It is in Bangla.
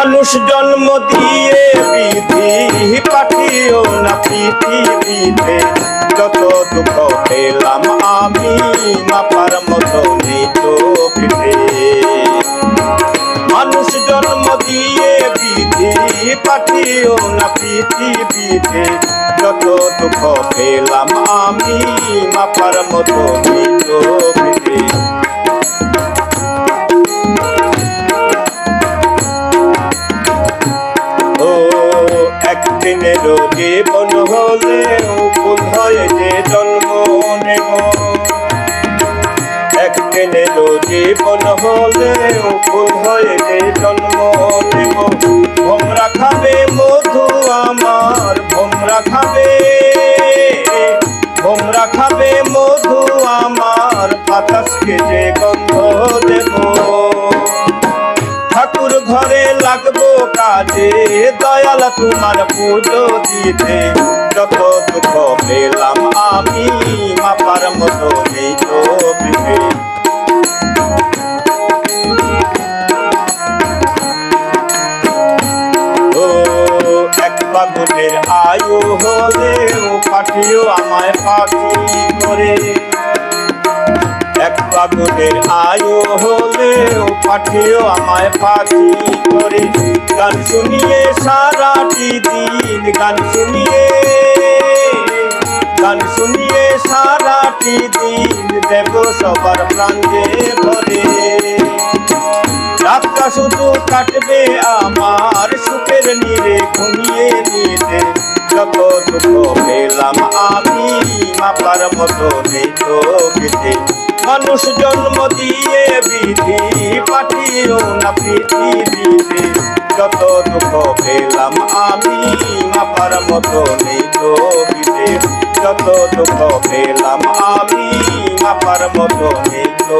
মানুষ জন্ম দিয়ে বিধি পাঠিও না পৃথিবীতে, যত দুঃখ পেলাম আমি মাপার মতো নেই তো পিঠে। মানুষ জন্ম দিয়ে বিধি পাঠিও না পৃথিবীতে, যত দুঃখ পেলাম আমি মাপার মতো নেই তো পিঠে। একদিনেরও জীবন হলেও ভুল হয়ে যে জন্ম নেব, একদিনেরও জীবন হলেও ভুল হয়ে যে জন্ম নেব। ভোমরা খাবে মধু আমার, ভোমরা খাবে, ভোমরা খাবে মধু আমার, বাতাসকে যে গন্ধ দেব। ঠাকুর ঘরে লাগবো কাজে, দয়াল তোমার পুজো দিতে, যত দুঃখ পেলাম আমি মাপার মতো নেই তো পিঠে। ও এক ফাগুনের আয়ু হলেও পাঠিও আমায় পাখি করে, এক ফাগুনের আয়ু হলেও পাঠিও আমায় পাখি করে। গান শুনিয়ে সারাটি দিন, গান শুনিয়ে, গান শুনিয়ে সারাটি দিন দেব সবার প্রাণ যে ভরে। রাতটা শুধু কাটবে আমার সুখের নীড়ে ঘুমিয়ে নিতে, যত দুঃখ পেলাম আমি মাপার মতো নেই তো পিঠে। মানুষ জন্ম দিয়ে বিধি পাঠিও না পৃথিবীতে, যত দুঃখ পেলাম আমি মাপার মতো নেই তো পিঠে, যত দুঃখ পেলাম আমি মাপার মতো নেই তো।